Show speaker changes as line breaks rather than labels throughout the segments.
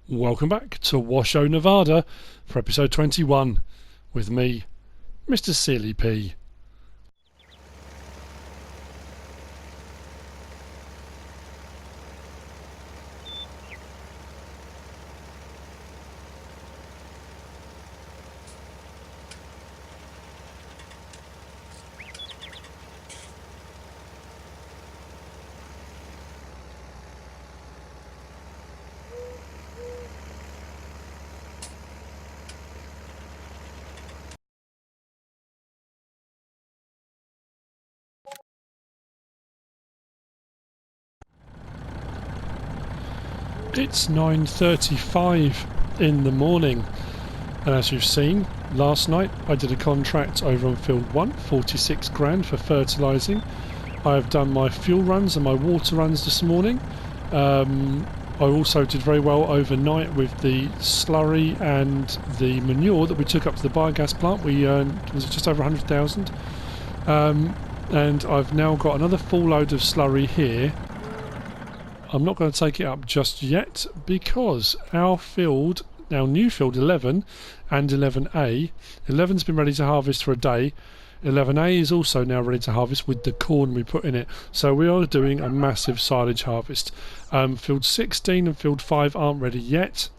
Welcome back to WASHOE Nevada for episode 21 with me, MrSealyp. It's 9:35 in the morning, and as you've seen, last night I did a contract over on field 1, 46 grand for fertilising. I have done my fuel runs and my water runs this morning. I also did very well overnight with the slurry and the manure that we took up to the biogas plant. We earned, was it just over 100,000? And I've now got another full load of slurry here. I'm not going to take it up just yet because our field, our new field 11 and 11A, 11's been ready to harvest for a day. 11A is also now ready to harvest with the corn we put in it. So we are doing a massive silage harvest. Field 16 and field 5 aren't ready yet,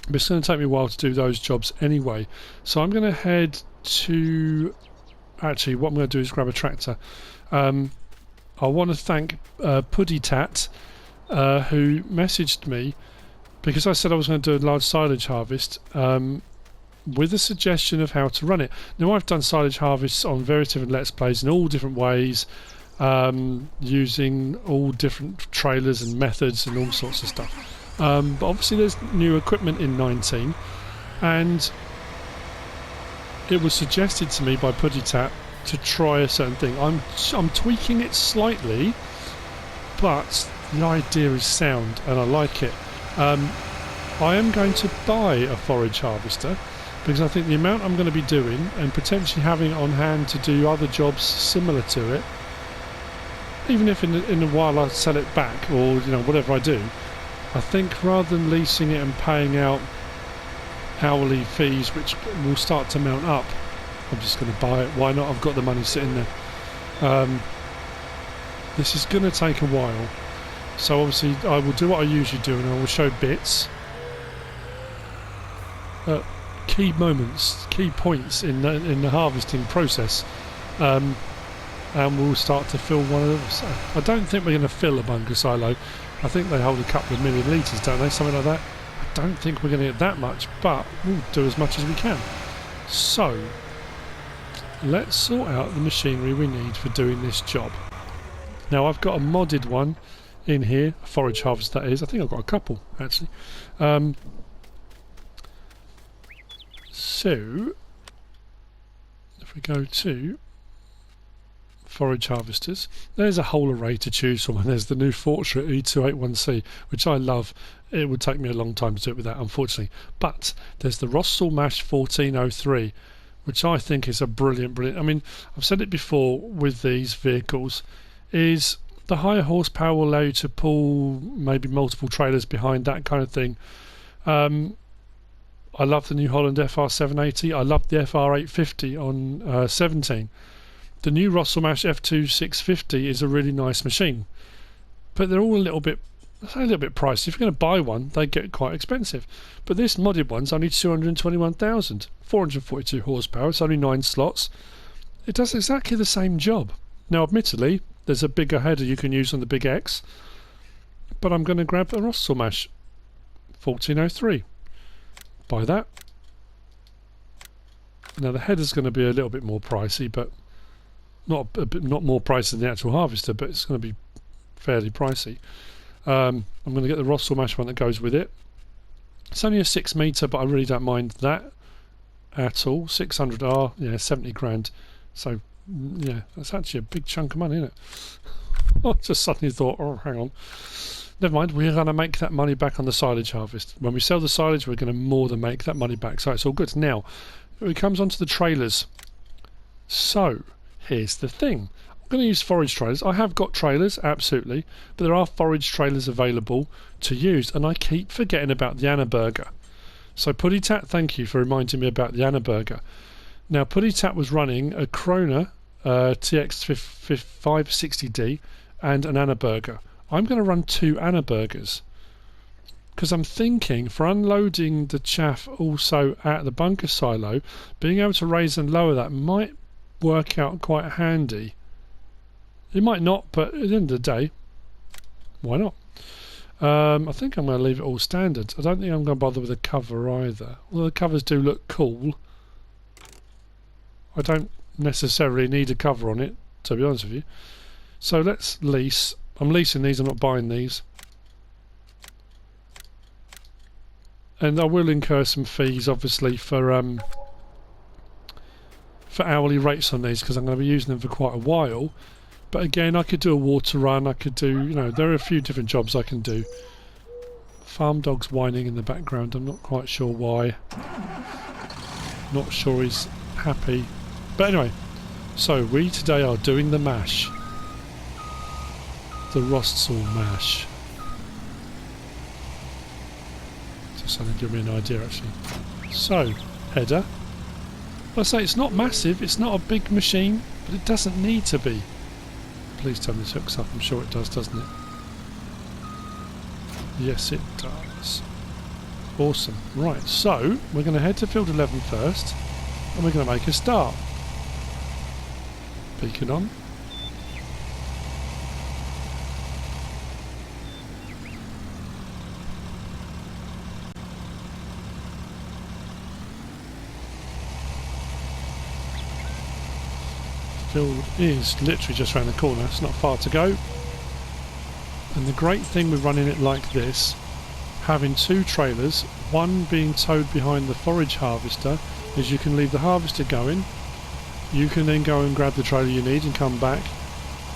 but it's going to take me a while to do those jobs anyway. So I'm going to head to... Actually, what I'm going to do is grab a tractor. I want to thank PuddyTat, who messaged me because I said I was going to do a large silage harvest with a suggestion of how to run it. Now, I've done silage harvests on various different Let's Plays in all different ways, using all different trailers and methods and all sorts of stuff. But obviously there's new equipment in 19, and it was suggested to me by PuddyTat to try a certain thing. I'm tweaking it slightly, but the idea is sound and I like it. I am going to buy a forage harvester because I think the amount I'm going to be doing and potentially having it on hand to do other jobs similar to it, even if in a while I sell it back or whatever I do, I think rather than leasing it and paying out hourly fees which will start to mount up, I'm just going to buy it. Why not? I've got the money sitting there. This is going to take a while, so obviously I will do what I usually do and I will show bits, key moments, key points in the harvesting process, and we'll start to fill one of those. I don't think we're going to fill a bunker silo. I think they hold a couple of million litres, don't they? Something like that. I don't think we're going to get that much, but we'll do as much as we can. So let's sort out the machinery we need for doing this job. Now I've got a modded one in here, a forage harvest that is. I think I've got a couple actually. So if we go to forage harvesters, there's a whole array to choose from, and there's the new Fortune E281C, which I love. It would take me a long time to do it with that, unfortunately. But there's the Mash 1403, which I think is a brilliant. I mean, I've said it before with these vehicles, is the higher horsepower will allow you to pull maybe multiple trailers behind, that kind of thing. I love the New Holland FR780. I love the FR850 on 17. The new Mash F2 650 is a really nice machine, but they're all a little bit pricey. If you're going to buy one, they get quite expensive. But this modded one's only 221,000, 442 horsepower. It's only 9 slots. It does exactly the same job. Now, admittedly, there's a bigger header you can use on the Big X, but I'm going to grab a Mash 1403. Buy that. Now the header's going to be a little bit more pricey, but not more pricey than the actual harvester, but it's going to be fairly pricey. I'm going to get the Mash one that goes with it. It's only a 6 metre, but I really don't mind that at all. 600R, yeah, 70 grand. So yeah, that's actually a big chunk of money, isn't it? I just suddenly thought, oh, hang on. Never mind, we're going to make that money back on the silage harvest. When we sell the silage, we're going to more than make that money back. So it's all good. Now, it comes onto the trailers. So, here's the thing. I'm going to use forage trailers. I have got trailers, absolutely, but there are forage trailers available to use, and I keep forgetting about the Anna Burger. So Puddytat, thank you for reminding me about the Anna Burger. Now Puddytat was running a Krona TX560D and an Anna Burger. I'm going to run 2 Anna Burgers because I'm thinking for unloading the chaff also at the bunker silo, being able to raise and lower that might work out quite handy. It might not, but at the end of the day, why not? I think I'm going to leave it all standard. I don't think I'm going to bother with a cover either. Although the covers do look cool, I don't necessarily need a cover on it, to be honest with you. So let's lease. I'm leasing these, I'm not buying these. And I will incur some fees, obviously, for hourly rates on these, because I'm going to be using them for quite a while. But again, I could do a water run, I could do, you know, there are a few different jobs I can do. Farm dog's whining in the background, I'm not quite sure why. Not sure he's happy. But anyway, so we today are doing the mash. The Rostsall mash. Just to give me an idea actually. So, header. I say it's not massive, it's not a big machine, but it doesn't need to be. Please tell me this hooks up, I'm sure it does, doesn't it? Yes it does. Awesome. Right, so we're going to head to field 11 first, and we're going to make a start. Beacon on. Field is literally just around the corner, it's not far to go. And the great thing with running it like this, having 2 trailers, one being towed behind the forage harvester, is you can leave the harvester going, you can then go and grab the trailer you need and come back.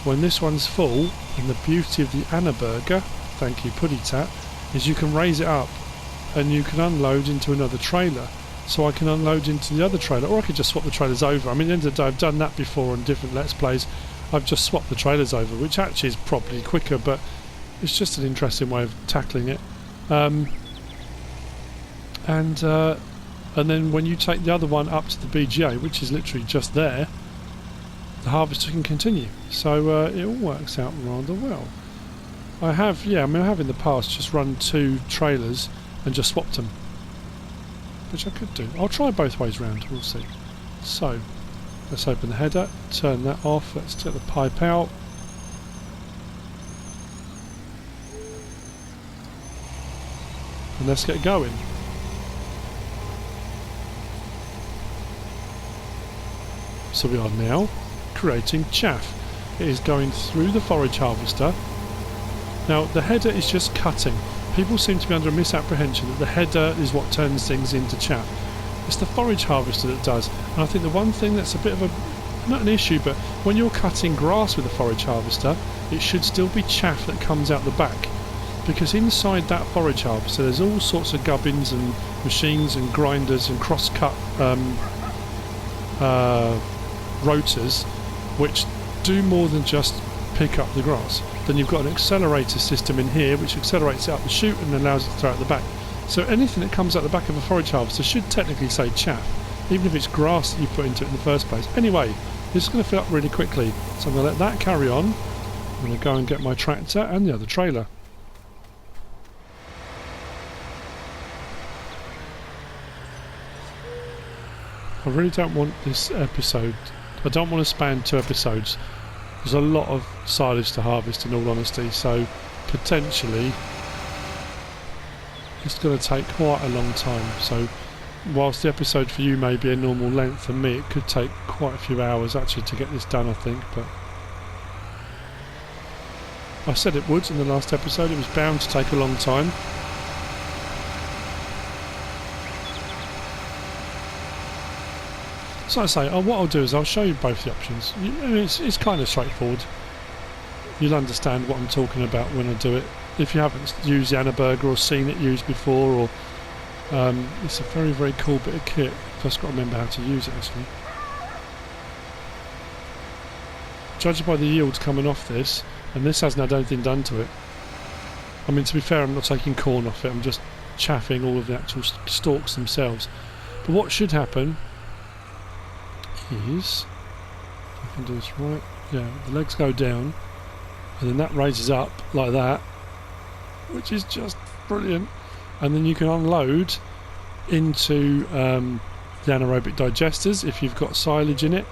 When this one's full, and the beauty of the Anna Burger, thank you Puddytat, is you can raise it up and you can unload into another trailer. So I can unload into the other trailer, or I could just swap the trailers over. I mean, at the end of the day, I've done that before on different Let's Plays. I've just swapped the trailers over, which actually is probably quicker, but it's just an interesting way of tackling it. And then when you take the other one up to the BGA, which is literally just there, the harvester can continue. So it all works out rather well. I have in the past just run 2 trailers and just swapped them, which I could do. I'll try both ways round, we'll see. So, let's open the header, turn that off, let's get the pipe out. And let's get going. So we are now creating chaff. It is going through the forage harvester. Now the header is just cutting. People seem to be under a misapprehension that the header is what turns things into chaff. It's the forage harvester that does. And I think the one thing that's a bit of a, not an issue, but when you're cutting grass with a forage harvester, it should still be chaff that comes out the back. Because inside that forage harvester there's all sorts of gubbins and machines and grinders and cross-cut rotors which do more than just pick up the grass. Then you've got an accelerator system in here which accelerates it up the chute and allows it to throw out the back. So anything that comes out the back of a forage harvester should technically say chaff, even if it's grass that you put into it in the first place. Anyway, this is going to fill up really quickly, so I'm going to let that carry on. I'm going to go and get my tractor and the other trailer. I really don't want this episode, I don't want to span 2 episodes. There's a lot of silage to harvest in all honesty, so potentially it's going to take quite a long time. So whilst the episode for you may be a normal length, for me it could take quite a few hours actually to get this done, I think. But I said it would in the last episode, it was bound to take a long time. So I say, what I'll do is I'll show you both the options. It's kind of straightforward. You'll understand what I'm talking about when I do it. If you haven't used the Anna Burger or seen it used before, or it's a very, very cool bit of kit. Just got to remember how to use it actually. judging by the yields coming off this, and this hasn't had anything done to it. I mean, to be fair, I'm not taking corn off it, I'm just chaffing all of the actual stalks themselves. But what should happen is, if I can do this right, yeah, the legs go down, and then that raises up like that, which is just brilliant. And then you can unload into the anaerobic digesters if you've got silage in it.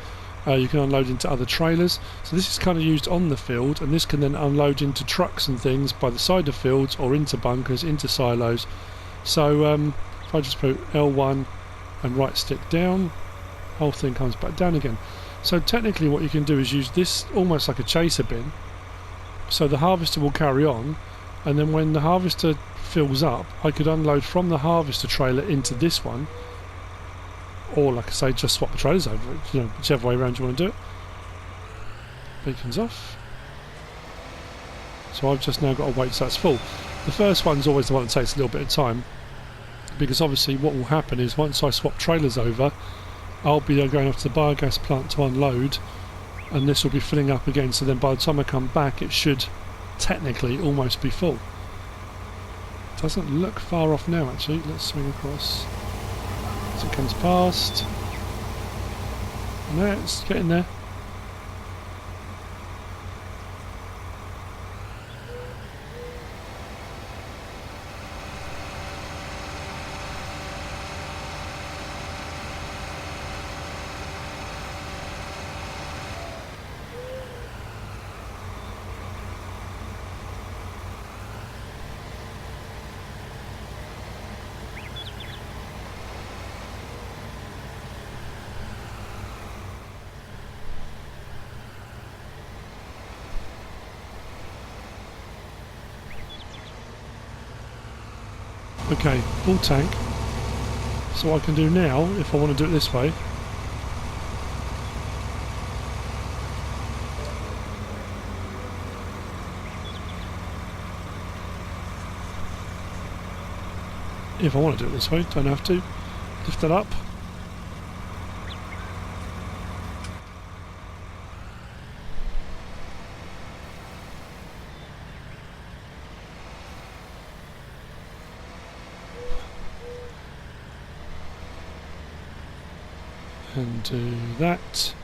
You can unload into other trailers. So this is kind of used on the field, and this can then unload into trucks and things by the side of fields or into bunkers, into silos. So if I just put L1 and right stick down, whole thing comes back down again. So technically what you can do is use this almost like a chaser bin. So the harvester will carry on, and then when the harvester fills up, I could unload from the harvester trailer into this one, or like I say, just swap the trailers over, you know, whichever way around you want to do it. Beacon's off. So I've just now got to wait till that's full. The first one's always the one that takes a little bit of time, because obviously what will happen is once I swap trailers over, I'll be going off to the biogas plant to unload, and this will be filling up again, so then by the time I come back it should technically almost be full. Doesn't look far off now actually. Let's swing across as it comes past. No, it's getting there. Okay, full tank. So what I can do now, if I want to do it this way, if I want to do it this way, don't have to. Lift it up. And do that.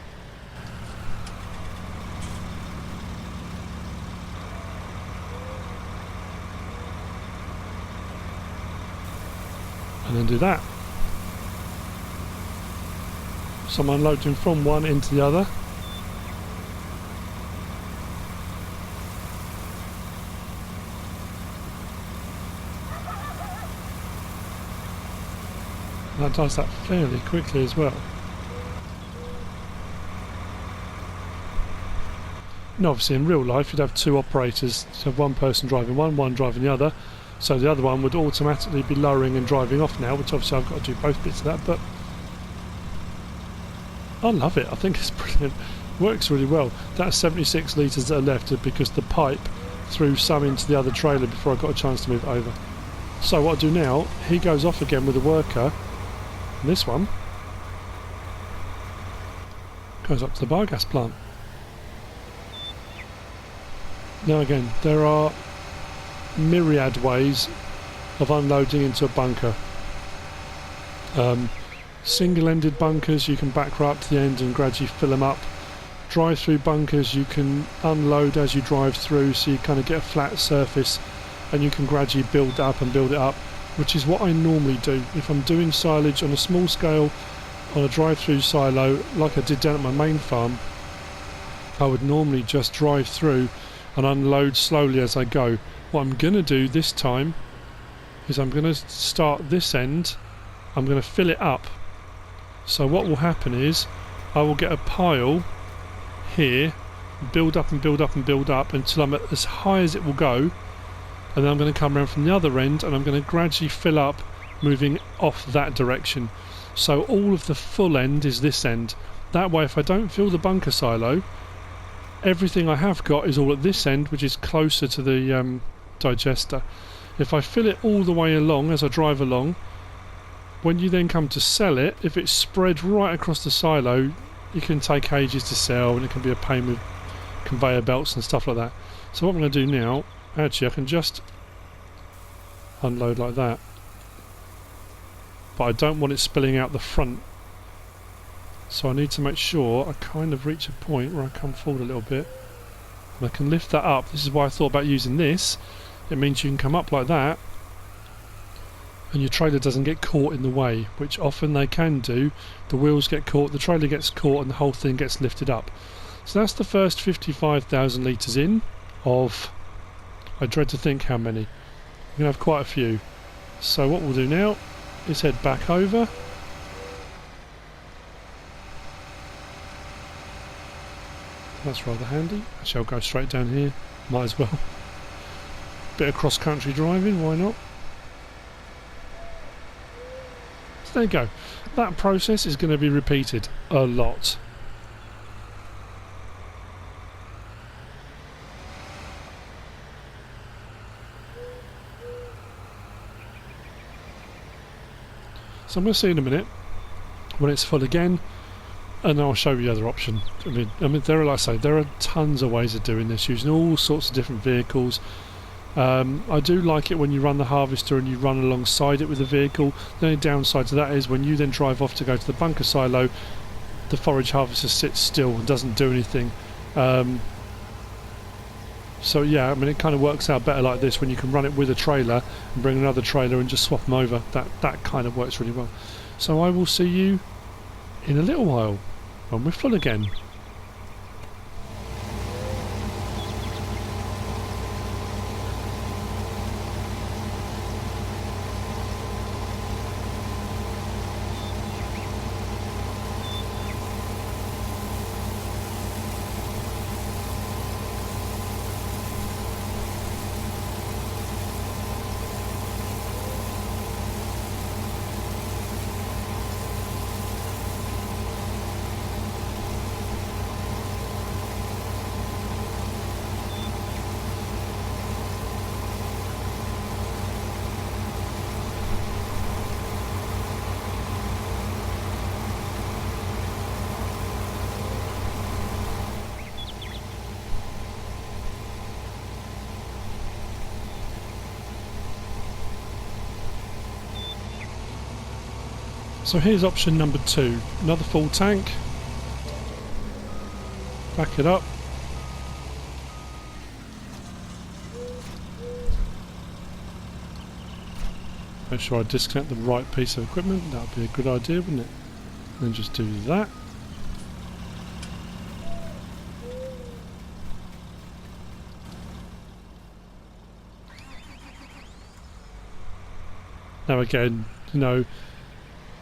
And then do that. So I'm unloading from one into the other. That does that fairly quickly as well. And obviously in real life you'd have two operators, so have one person driving one driving the other, so the other one would automatically be lowering and driving off now, which obviously I've got to do both bits of that, but I love it. I think it's brilliant. Works really well. That's 76 litres that are left because the pipe threw some into the other trailer before I got a chance to move it over. So what I do now, he goes off again with a worker, and this one goes up to the biogas plant. Now again, there are myriad ways of unloading into a bunker. Single-ended bunkers, you can back right up to the end and gradually fill them up. Drive-through bunkers, you can unload as you drive through, so you kind of get a flat surface and you can gradually build up and build it up, which is what I normally do. If I'm doing silage on a small scale, on a drive-through silo, like I did down at my main farm, I would normally just drive through and unload slowly as I go. What I'm going to do this time is I'm going to start this end, I'm going to fill it up. So what will happen is I will get a pile here, build up and build up and build up until I'm at as high as it will go, and then I'm going to come around from the other end and I'm going to gradually fill up, moving off that direction. So all of the full end is this end. That way if I don't fill the bunker silo, everything I have got is all at this end, which is closer to the digester. If I fill it all the way along as I drive along, when you then come to sell it, if it's spread right across the silo, it can take ages to sell and it can be a pain with conveyor belts and stuff like that. So what I'm going to do now, actually I can just unload like that, but I don't want it spilling out the front, so I need to make sure I kind of reach a point where I come forward a little bit and I can lift that up. This is why I thought about using this. It means you can come up like that and your trailer doesn't get caught in the way, which often they can do. The wheels get caught, the trailer gets caught, and the whole thing gets lifted up. So that's the first 55,000 litres in of, I dread to think how many. We're going to have quite a few. So what we'll do now is head back over. That's rather handy. Actually, I'll go straight down here. Might as well. Bit of cross-country driving, why not? So there you go. That process is going to be repeated a lot. So I'm going to see in a minute when it's full again, and I'll show you the other option. I mean, there are, like I say, there are tons of ways of doing this, using all sorts of different vehicles. I do like it when you run the harvester and you run alongside it with the vehicle. The only downside to that is when you then drive off to go to the bunker silo, the forage harvester sits still and doesn't do anything. So yeah, I mean, it kind of works out better like this when you can run it with a trailer and bring another trailer and just swap them over. That kind of works really well. So I will see you in a little while when we're full again. So here's option number 2, another full tank, back it up, make sure I disconnect the right piece of equipment, that would be a good idea, wouldn't it? And then just do that. Now again, you know,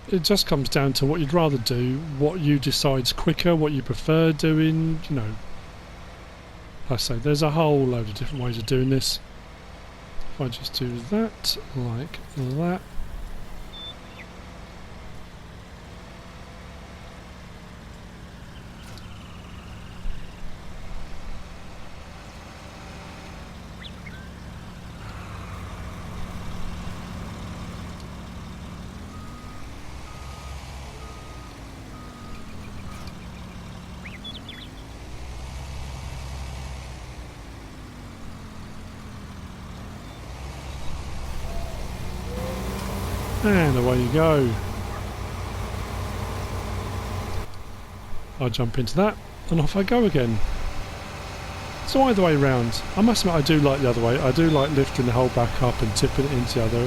it just comes down to what you'd rather do, what you decide's quicker, what you prefer doing, you know. Like I say, there's a whole load of different ways of doing this. If I just do that, like that. And away you go. I jump into that and off I go again. So either way round. I must admit I do like the other way. I do like lifting the whole back up and tipping it into the other.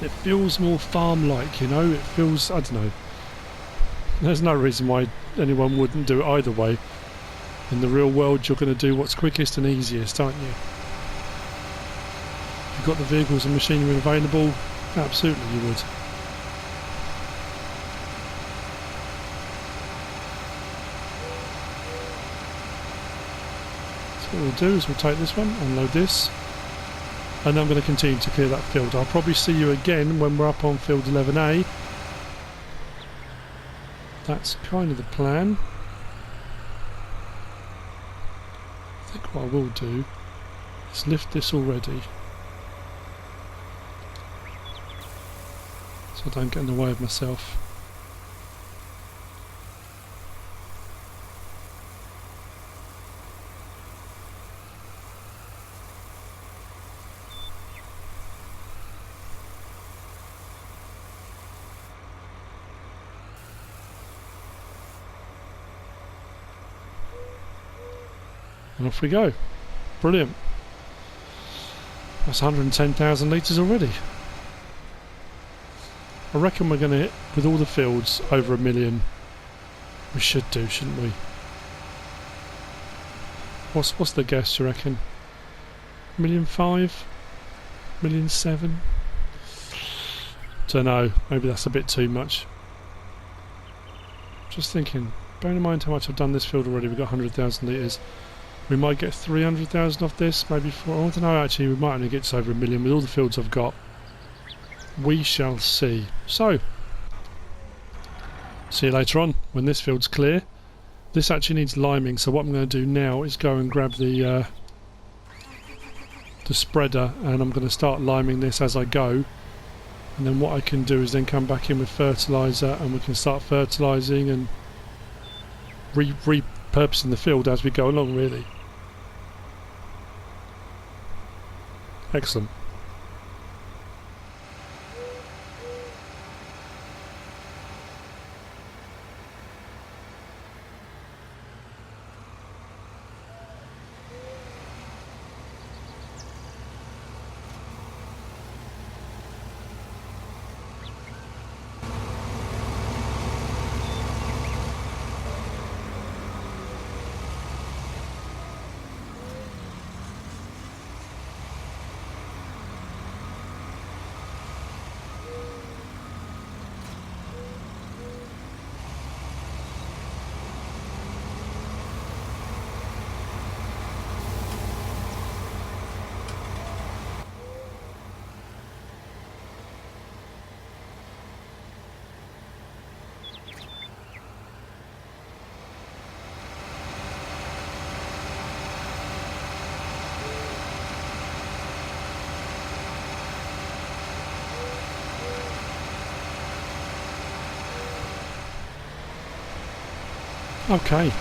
It feels more farm-like, you know. It feels, I don't know. There's no reason why anyone wouldn't do it either way. In the real world, you're going to do what's quickest and easiest, aren't you? If you've got the vehicles and machinery available, absolutely you would. So what we'll do is we'll take this one, unload this, and then I'm going to continue to clear that field. I'll probably see you again when we're up on field 11A. That's kind of the plan. I think what I will do is lift this already, so I don't get in the way of myself. And off we go. Brilliant. That's 110,000 litres already. I reckon we're going to hit, with all the fields, over 1 million. We should do, shouldn't we? What's the guess, you reckon? 1,500,000? 1,700,000? Don't know. Maybe that's a bit too much. Just thinking. Bearing in mind how much I've done this field already, we've got 100,000 litres. We might get 300,000 off this, maybe 4. I don't know, actually, we might only get to over 1 million with all the fields I've got. We shall see. So, see you later on when this field's clear. This actually needs liming, so what I'm going to do now is go and grab the spreader, and I'm going to start liming this as I go. And then what I can do is then come back in with fertiliser, and we can start fertilising and repurposing the field as we go along, really. Excellent. Okay,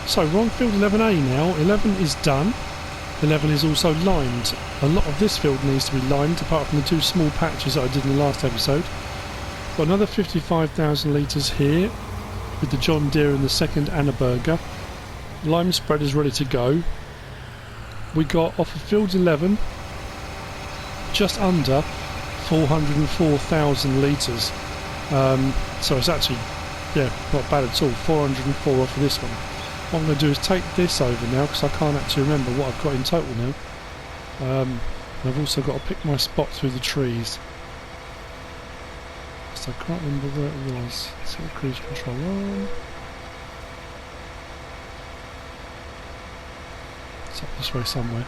so we're on field 11A now. 11 is done. 11 is also limed. A lot of this field needs to be limed, apart from the 2 small patches that I did in the last episode. Got another 55,000 litres here with the John Deere and the second Annaberger. Lime spreader's ready to go. We got off of field 11 just under 404,000 litres. So it's actually, yeah, not bad at all. 404 off of this one. What I'm going to do is take this over now, because I can't actually remember what I've got in total now. And I've also got to pick my spot through the trees. So I can't remember where it was. Let's get the cruise control on. It's up this way somewhere.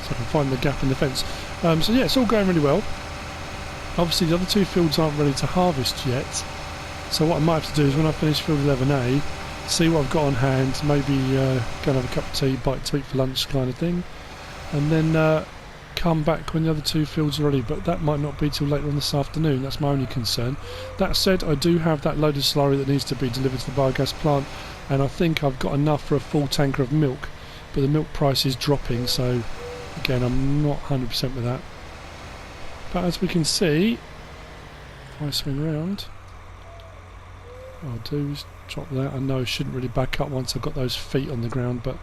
So I can find the gap in the fence. So yeah, it's all going really well. Obviously the other 2 fields aren't ready to harvest yet, so what I might have to do is when I finish field 11A, see what I've got on hand, maybe go and have a cup of tea, bite to eat for lunch kind of thing, and then come back when the other 2 fields are ready, but that might not be till later on this afternoon. That's my only concern. That said, I do have that load of slurry that needs to be delivered to the biogas plant, and I think I've got enough for a full tanker of milk, but the milk price is dropping, so again I'm not 100% with that. But as we can see, if I swing round, what I'll do is drop that. I know I shouldn't really back up once I've got those feet on the ground, but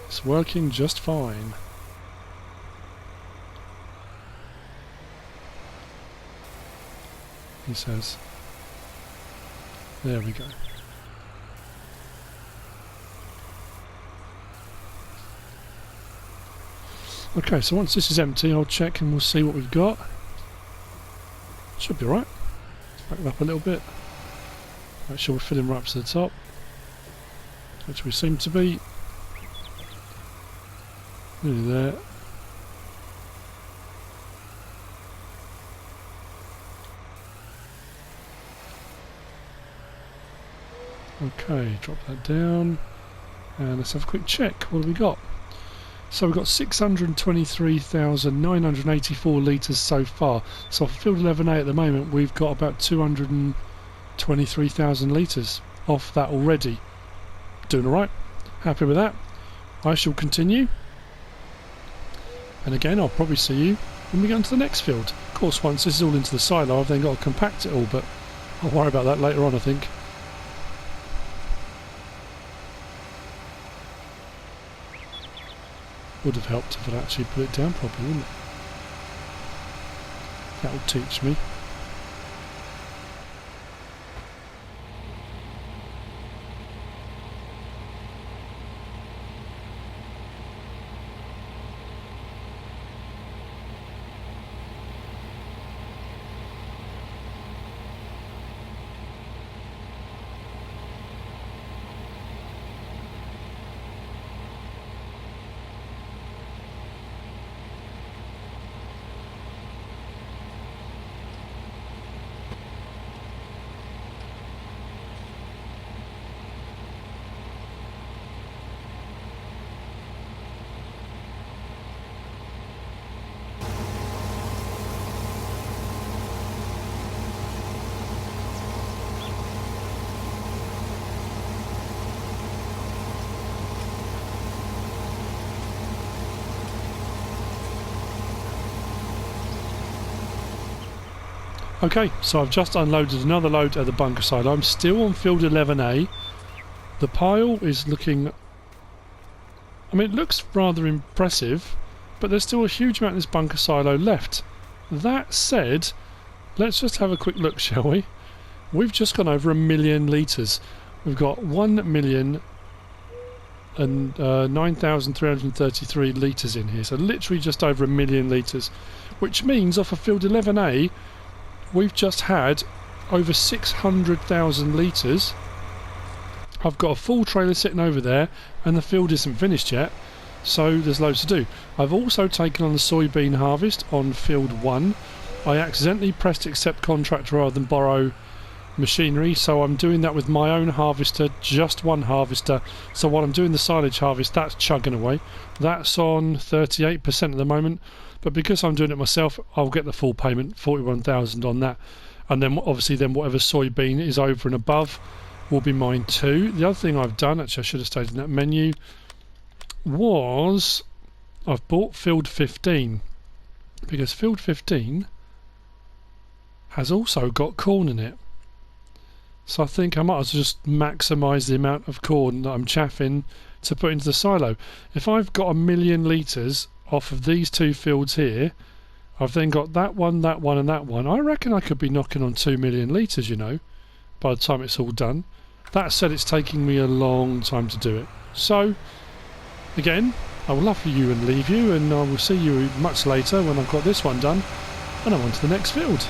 it's working just fine. He says. There we go. Okay, so once this is empty, I'll check and we'll see what we've got. Should be alright. Back it up a little bit. Make sure we're filling right up to the top, which we seem to be. Nearly there. Okay, drop that down. And let's have a quick check. What have we got? So we've got 623,984 litres so far. So for field 11A at the moment, we've got about 223,000 litres off that already. Doing alright. Happy with that. I shall continue. And again, I'll probably see you when we get onto the next field. Of course, once this is all into the silo, I've then got to compact it all, but I'll worry about that later on, I think. Would have helped if I'd actually put it down properly, wouldn't it? That will teach me. Okay, so I've just unloaded another load at the bunker side. I'm still on field 11A. The pile is looking... I mean, it looks rather impressive, but there's still a huge amount of this bunker silo left. That said, let's just have a quick look, shall we? We've just gone over 1 million litres. We've got 1,000,000 and 9,333 litres in here, so literally just over 1 million litres, which means off of field 11A we've just had over 600,000 litres. I've got a full trailer sitting over there and the field isn't finished yet, so there's loads to do. I've also taken on the soybean harvest on field 1. I accidentally pressed accept contract rather than borrow machinery, so I'm doing that with my own harvester, just one harvester. So while I'm doing the silage harvest, that's chugging away. That's on 38% at the moment, but because I'm doing it myself, I'll get the full payment, 41,000 on that, and then obviously then whatever soybean is over and above will be mine too. The other thing I've done, actually I should have stayed in that menu, was I've bought field 15, because field 15 has also got corn in it. So I think I might as well just maximise the amount of corn that I'm chaffing to put into the silo. If I've got 1 million litres off of these two fields here, I've then got that one, and that one. I reckon I could be knocking on 2 million litres, you know, by the time it's all done. That said, it's taking me a long time to do it. So, again, I will love you and leave you, and I will see you much later when I've got this one done, and I'm on to the next field.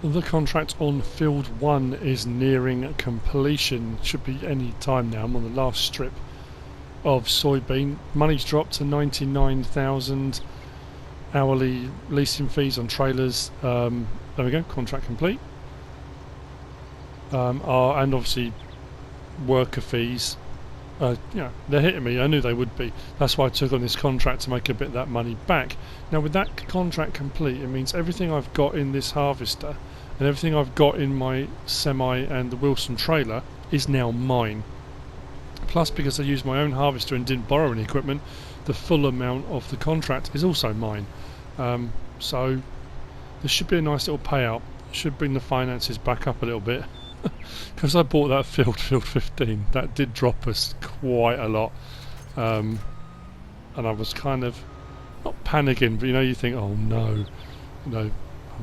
The contract on field 1 is nearing completion. Should be any time now. I'm on the last strip of soybean. Money's dropped to 99,000. Hourly leasing fees on trailers. There we go. Contract complete. And obviously worker fees. Yeah, they're hitting me. I knew they would be. That's why I took on this contract, to make a bit of that money back. Now with that contract complete, it means everything I've got in this harvester and everything I've got in my semi and the Wilson trailer is now mine. Plus, because I used my own harvester and didn't borrow any equipment, the full amount of the contract is also mine. So this should be a nice little payout. Should bring the finances back up a little bit. Because I bought that field 15, that did drop us quite a lot, and I was kind of not panicking, but you think, oh no, I'm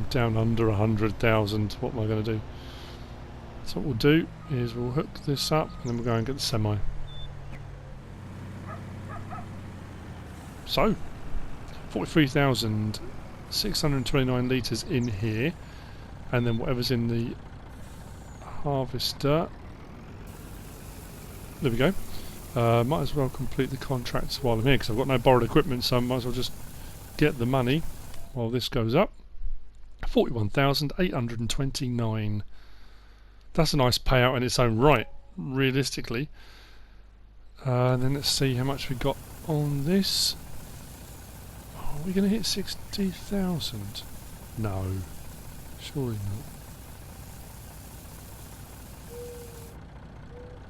down under 100,000. What am I going to do? So what we'll do is we'll hook this up, and then we'll go and get the semi. So 43,629 litres in here, and then whatever's in the harvester. There we go. Might as well complete the contracts while I'm here, because I've got no borrowed equipment, so I might as well just get the money while this goes up. 41,829. That's a nice payout in its own right, realistically. And then let's see how much we got on this. Are we going to hit 60,000? No, surely not.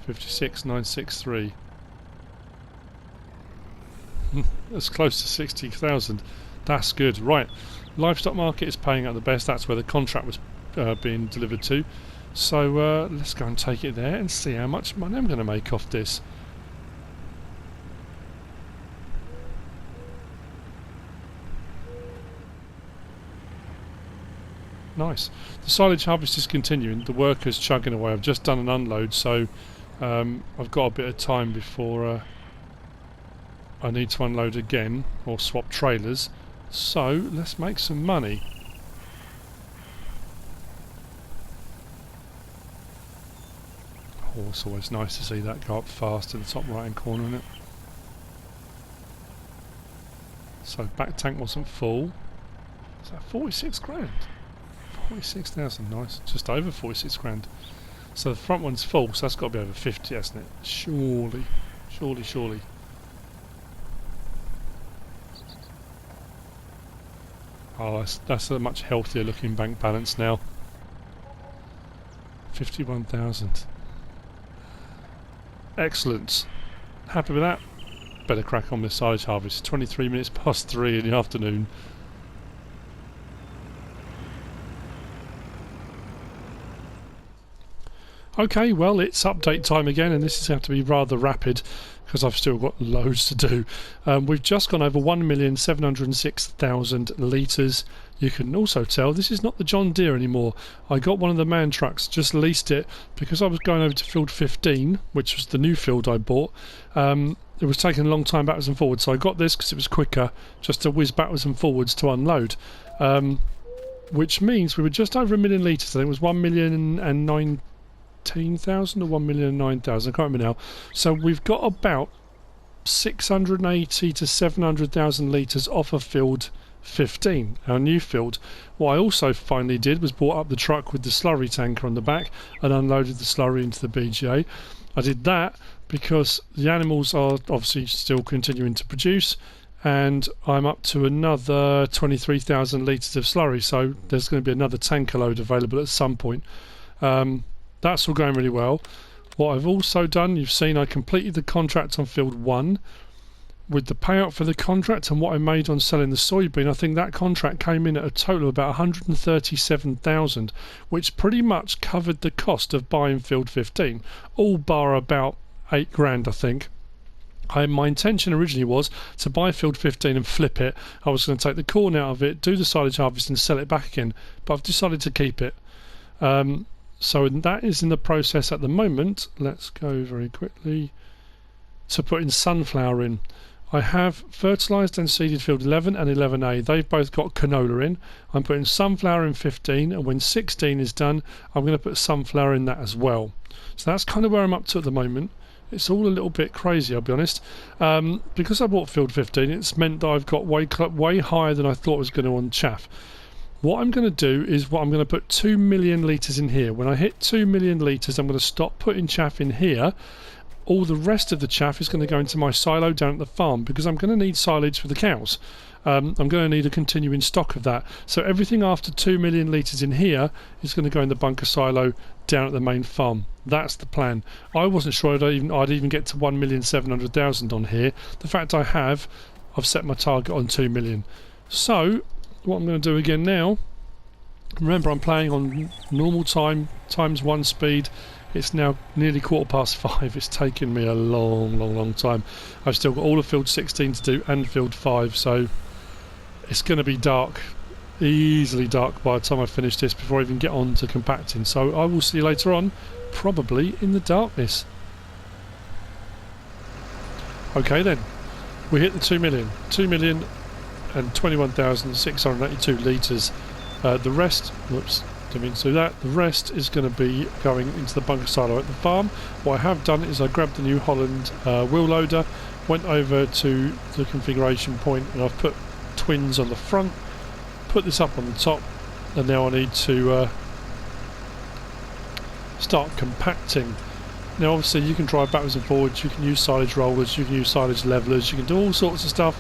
56,963. That's close to 60,000. That's good. Right, livestock market is paying out the best. That's where the contract was being delivered to. So let's go and take it there and see how much money I'm going to make off this. Nice. The silage harvest is continuing. The workers chugging away. I've just done an unload, so I've got a bit of time before I need to unload again or swap trailers. So let's make some money. Oh, it's always nice to see that go up fast in the top right hand corner, isn't it? So back tank wasn't full. Is that 46 grand? 46,000, nice. Just over 46 grand. So the front one's full, so that's got to be over 50, hasn't it? Surely. Surely, surely. Oh, that's a much healthier looking bank balance now. 51,000. Excellent. Happy with that. Better crack on with silage harvest. 23 minutes past 3 in the afternoon. Okay, well, it's update time again, and this is going to be rather rapid because I've still got loads to do. We've just gone over 1,706,000 litres. You can also tell this is not the John Deere anymore. I got one of the man trucks, just leased it because I was going over to field 15, which was the new field I bought. It was taking a long time backwards and forwards, so I got this because it was quicker just to whiz backwards and forwards to unload. Which means we were just over 1 million litres. I think it was 1,019,000 or 1,009,000, I can't remember now. So we've got about 680 to 700,000 litres off of field 15, our new field. What I also finally did was brought up the truck with the slurry tanker on the back and unloaded the slurry into the BGA. I did that because the animals are obviously still continuing to produce, and I'm up to another 23,000 litres of slurry, so there's going to be another tanker load available at some point. That's all going really well. What I've also done, you've seen I completed the contract on field 1 with the payout for the contract and what I made on selling the soybean. I think that contract came in at a total of about 137,000, which pretty much covered the cost of buying field 15, all bar about 8 grand, I think. My intention originally was to buy field 15 and flip it. I was going to take the corn out of it, do the silage harvest and sell it back again, but I've decided to keep it. So that is in the process at the moment. Let's go very quickly to putting sunflower in. I have fertilised and seeded field 11 and 11A. They've both got canola in. I'm putting sunflower in 15, and when 16 is done, I'm going to put sunflower in that as well. So that's kind of where I'm up to at the moment. It's all a little bit crazy, I'll be honest. Because I bought field 15, it's meant that I've got way higher than I thought I was going to on chaff. What I'm going to do is I'm going to put 2 million litres in here. When I hit 2 million litres, I'm going to stop putting chaff in here. All the rest of the chaff is going to go into my silo down at the farm, because I'm going to need silage for the cows. I'm going to need a continuing stock of that. So everything after 2 million litres in here is going to go in the bunker silo down at the main farm. That's the plan. I wasn't sure I'd even get to 1,700,000 on here. The fact I've set my target on 2 million. So what I'm going to do again now, remember I'm playing on normal time times 1 speed. It's now nearly 5:15. It's taken me a long time. I've still got all of field 16 to do and field 5, so it's going to be dark, easily dark by the time I finish this before I even get on to compacting. So I will see you later on, probably in the darkness. Okay then, we hit the 2 million. 2 million and 21,682 litres. The rest, whoops, didn't mean to do that. The rest is going to be going into the bunker silo at the farm. What I have done is I grabbed the New Holland wheel loader, went over to the configuration point, and I've put twins on the front, put this up on the top, and now I need to start compacting. Now obviously you can drive backwards and forwards, you can use silage rollers, you can use silage levelers, you can do all sorts of stuff.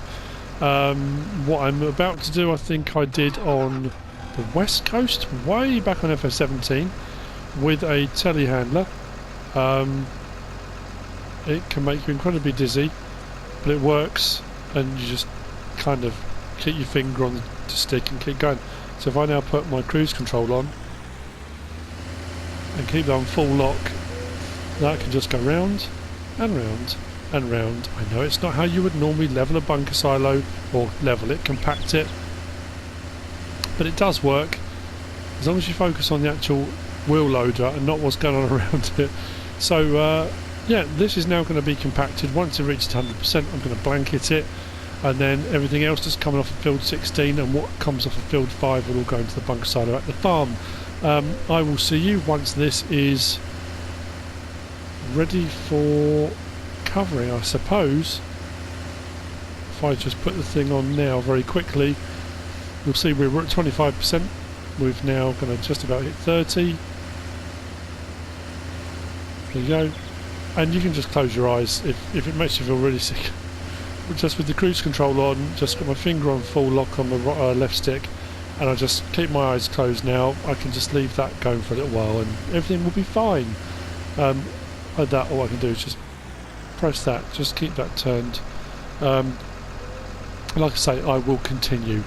What I'm about to do, I think I did on the west coast, way back on FS17, with a telehandler. It can make you incredibly dizzy, but it works, and you just kind of keep your finger on the stick and keep going. So if I now put my cruise control on and keep that on full lock, that can just go round and round and round. I know it's not how you would normally level a bunker silo or level it, compact it, but it does work as long as you focus on the actual wheel loader and not what's going on around it. So yeah, this is now going to be compacted. Once it reaches 100%, I'm going to blanket it, and then everything else that's coming off of field 16 and what comes off of field 5 will all go into the bunker silo at the farm. I will see you once this is ready for covering, I suppose. If I just put the thing on now very quickly, you'll see we're at 25%. We've now going to just about hit 30. There you go. And you can just close your eyes if it makes you feel really sick. Just with the cruise control on, just got my finger on full lock on the left stick, and I just keep my eyes closed now. I can just leave that going for a little while and everything will be fine. Like that, all I can do is just press that, just keep that turned. Like I say, I will continue.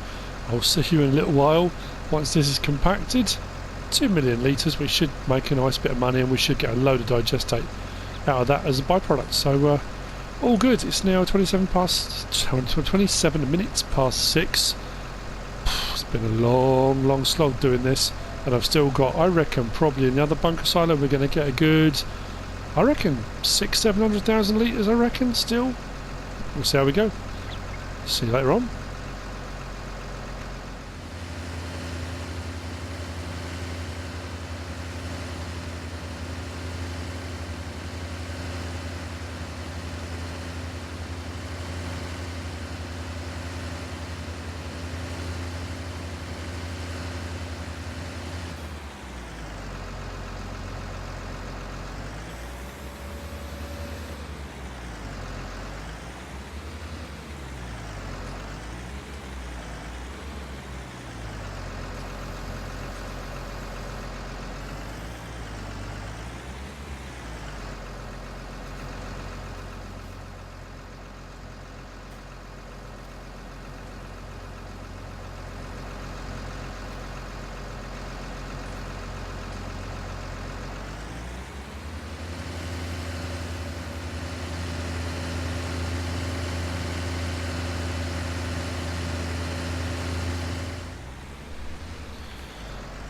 I'll see you in a little while once this is compacted. 2 million litres, we should make a nice bit of money, and we should get a load of digestate out of that as a byproduct. So all good. It's now 27 minutes past 6. It's been a long slog doing this, and I've still got, I reckon, probably another bunker silo. We're going to get a good, I reckon, 600,000-700,000 litres, I reckon, still. We'll see how we go. See you later on.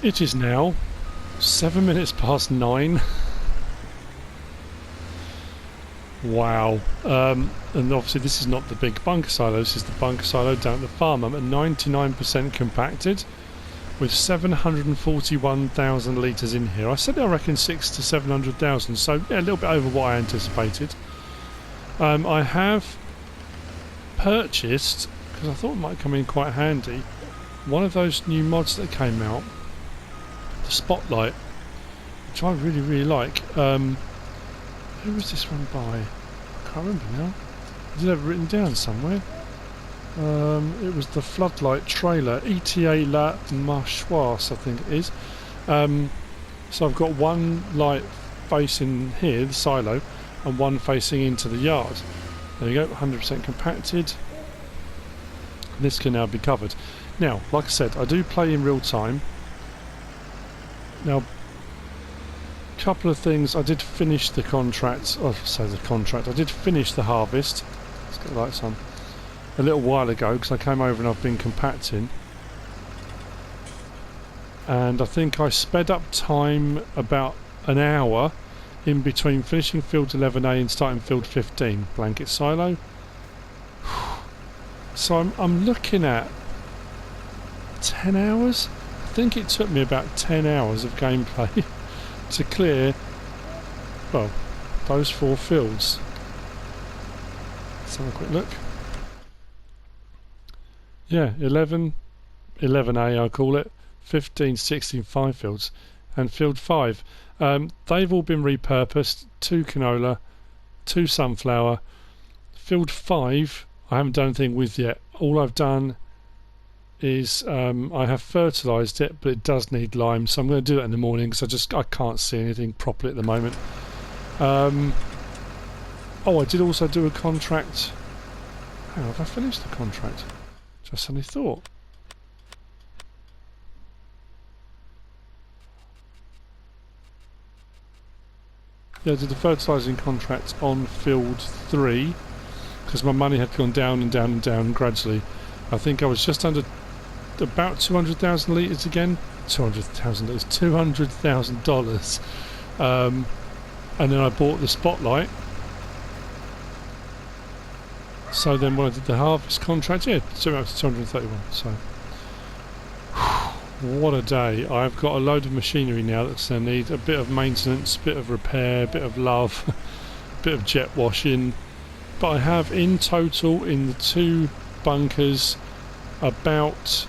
It is now 7 minutes past 9. Wow. And obviously this is not the big bunker silo, this is the bunker silo down at the farm. I'm at 99% compacted with 741,000 litres in here. I said I reckon 600 to 700,000, so yeah, a little bit over what I anticipated. I have purchased, because I thought it might come in quite handy, one of those new mods that came out, the Spotlight, which I really like. Who was this one by? I can't remember now. I did have it written down somewhere. It was the Floodlight Trailer, ETA La MAHOOSIVE, I think it is. So I've got one light facing here, the silo, and one facing into the yard. There you go, 100% compacted. This can now be covered. Now, like I said, I do play in real time. Now, couple of things. I did finish the contract. I did finish the harvest. Let's get the lights on. A little while ago, because I came over and I've been compacting. And I think I sped up time about an hour in between finishing field 11A and starting field 15, blanket silo. So I'm looking at 10 hours. I think it took me about 10 hours of gameplay to clear, well, those 4 fields. Let's have a quick look. Yeah, 11A I call it, 15, 16, 5 fields, and field 5. They've all been repurposed, 2 canola, 2 sunflower. Field 5 I haven't done anything with yet. All I've done is I have fertilised it, but it does need lime, so I'm going to do that in the morning because I can't see anything properly at the moment. Oh, I did also do a contract. How have I finished the contract? Just suddenly thought. Yeah, I did the fertilising contract on field 3 because my money had gone down and down and down gradually. I think I was just under about 200,000 litres again. 200,000 litres, $200,000. And then I bought the Spotlight. So then when I did the harvest contract, yeah, so it was 231. So what a day. I've got a load of machinery now that's going to need a bit of maintenance, bit of repair, bit of love, bit of jet washing. But I have in total in the 2 bunkers about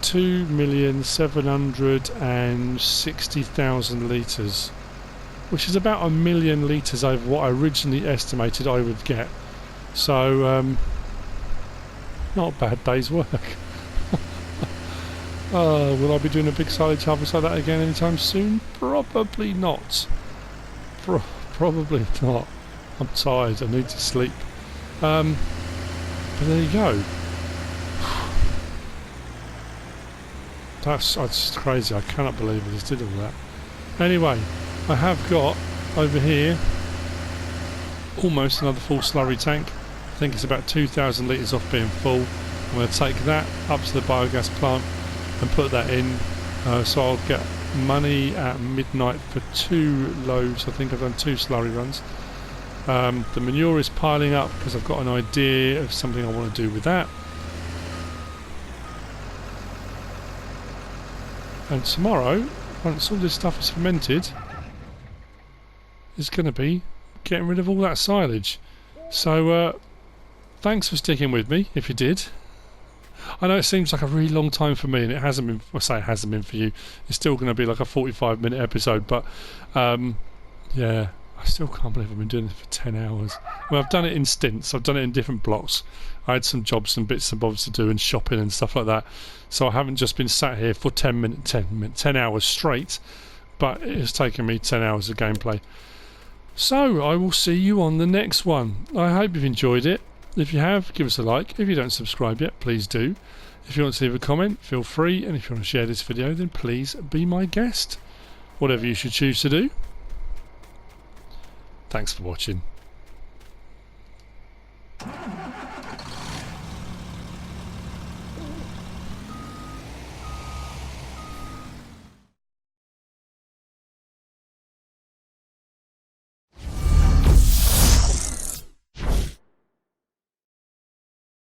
2,760,000 litres, which is about 1 million litres over what I originally estimated I would get. So not a bad day's work. Will I be doing a big silage harvest like that again anytime soon? Probably not. Probably not. I'm tired, I need to sleep. But there you go. That's just crazy. I cannot believe I just did all that. Anyway, I have got over here almost another full slurry tank. I think it's about 2,000 litres off being full. I'm going to take that up to the biogas plant and put that in. So I'll get money at midnight for 2 loads. I think I've done 2 slurry runs. The manure is piling up because I've got an idea of something I want to do with that. And tomorrow, once all this stuff is fermented, is going to be getting rid of all that silage. So thanks for sticking with me, if you did. I know it seems like a really long time for me, and it hasn't been. I say it hasn't been for you. It's still going to be like a 45-minute episode, but yeah, I still can't believe I've been doing this for 10 hours. Well, I've done it in stints. I've done it in different blocks. I had some jobs and bits and bobs to do and shopping and stuff like that. So I haven't just been sat here for 10 hours straight, but it has taken me 10 hours of gameplay. So I will see you on the next one. I hope you've enjoyed it. If you have, give us a like. If you don't subscribe yet, please do. If you want to leave a comment, feel free. And if you want to share this video, then please be my guest. Whatever you should choose to do. Thanks for watching.